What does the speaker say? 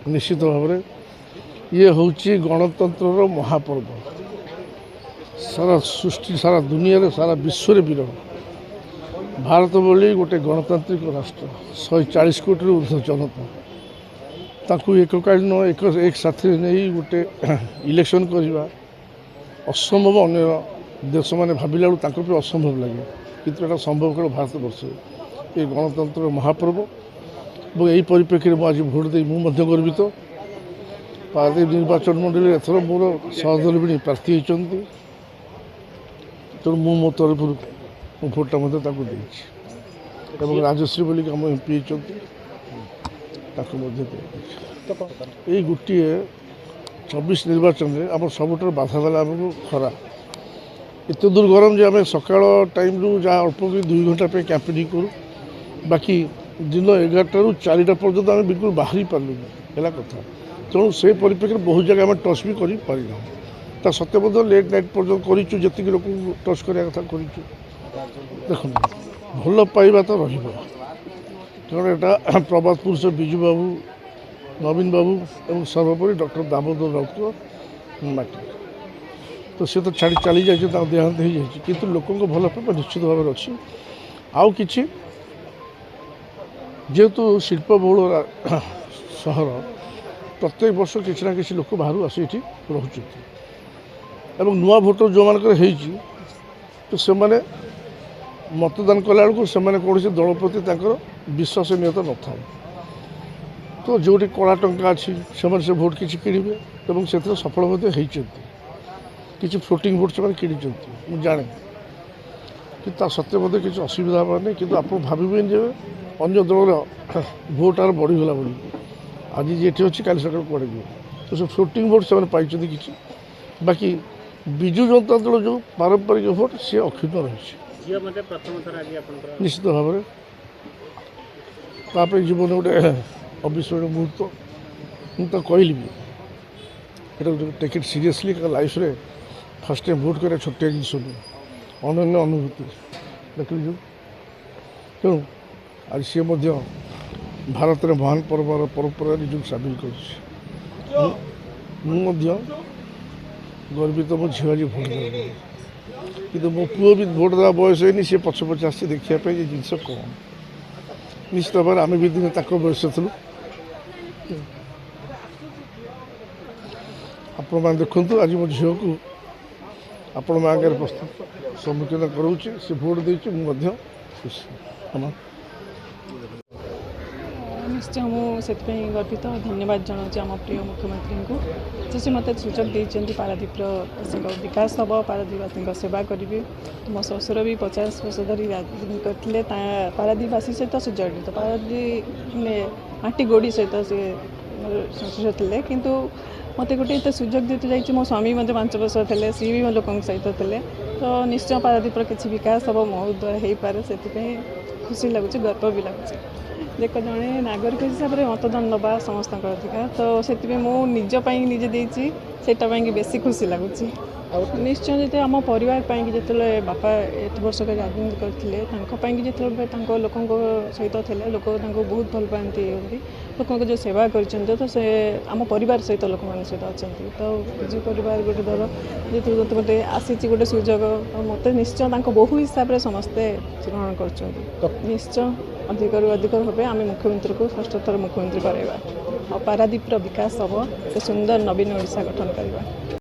निश्चित भाव में ये हूँ गणतंत्र महापर्व सारा सृष्टि सारा दुनिया रे सारा विश्व रे विरल भारत बोली गोटे गणतांत्रिक राष्ट्र 140 कोटी ऊर्ध्व जनता ताकू एककालीन एक साथी नहीं गोटे इलेक्शन करवा असंभव अन्य देश मैंने भाविला बेलू असंभव लगे किंतु यहाँ संभव कर भारत वर्ष ये गणतंत्र महापर्व और यही परिप्रेक्षी में आज भोट दे मुझे गर्वित पारादीप निर्वाचन मंडली एथर मोर सहधर्मिणी प्रार्थी होती तेणु मो तरफ भोटा राजश्री बोल आम एमपी होती ये गोटे 24 निर्वाचन में आम सब बाधा देला आमको खरा एत दूर गरम जे आम सकाल टाइम रू जहाँ अल्प 2 घंटा पे कैंपेनिंग करूँ बाकी दिन 11टा ରୁ 4टा पर्यटन आम बिल्कुल बाहरी पार्लू है कथा तेणु से परिप्रेक्षी बहुत जगह आम टच भी करना ता सत्य लेट नाइट पर्यटन करूँ जी लोक टच करने कथा करूँ देख भल पाइबा तो कारण यहाँ प्रभातपुर से विजु बाबू नवीन बाबू और सर्वोपरि डॉक्टर दामोदर राउत माटी तो सी तो छाड़ी चली जाए देहांत हो जाए कि लोक भल पाइबा निश्चित भाव में अच्छी आउ कि जेहेतु शिल्पबहुल सहर प्रत्येक वर्ष किसी ना किसी लोक बाहर आसी रोच नुआ भोटर जो मान तो से मतदान कला से कौन दल प्रति विश्वसनीयता न था तो जो कला टंका अच्छी से भोट किसी किणवे और से सफल होती किसी फ्लोटिंग भोट से कि जाने कि सत्य किसी असुविधा हमारे नहीं कि आप भावे अन्य दल भोट आर बढ़ीगला बोली आज ये अच्छी काली सकाल कड़े तो से फ्लोटिंग भोट से पाई किसी बाकी विजु जनता दल जो पारंपरिक भोट सी अक्षुण्ण रही निश्चित भाव में तापर जीवन गोटे अविस्मरणीय मुहूर्त मुझे कहली भी टेक इट सीरियसली लाइफ रे फर्स्ट टाइम भोट कर छोटिया जिनस अनन्य अनुभूति देखिए तेणु आज सी भारत में महान पर्व परंपरा निज सामिल कर गर्वित मो झी आज भोट दे कि मो पुओ भी भोट देवा बयस है सी पछ पछ आस देखा जिनस कम निश्चित भाव में आम भी दिन तक बयस थी आपण मैंने देखु आज मो झील को आपण आगे प्रस्तुत सम्मुखीन करोचे से भोट देती मुझे खुशी निश्चय मुझे गर्वित धन्यवाद जनाऊँ आम प्रिय मुख्यमंत्री को से मत सुजोग देते पारादीप विकास हम पारादीपवासी सेवा करी मो ससुर भी 50 वर्ष धरी राजनीति करते पारादीपवासी सहित से जड़ित पारादीप माटी गोड़ी सहित से ससुर थे किंतु मत गोटे सुजोग देते जाइए मो स्वामी मत 5 वर्ष थे सी भी लोक सहित थे तो निश्चय पारादीप किसी विकास हम मो द्वारा हो पारे से खुशी लगुच गर्व भी लगुच देख जड़े नागरिक हिसाब से मतदान दबा समस्त अधिकार तो से मुझे निजे देती से बेसी खुशी लगुच निश्चय जो आम परिवार जो बापा 8 वर्ष राजनीति करते जो लोक सहित थे लोक बहुत भल पाती लोक जो सेवा कर तो से आम परिवार सहित लोक मान सहित अच्छा तो विजु परिवार गोटे दल जो गोटे आसी गोटे सुजोग मत निश्चय बहु हिसाब से समस्ते ग्रहण कर निश्चय अधिक अधिक भाव आम मुख्यमंत्री को षष्ठ थर मुख्यमंत्री कराइबा और पारादीप विकास हम एक सुंदर नवीन ओडिशा गठन करवा।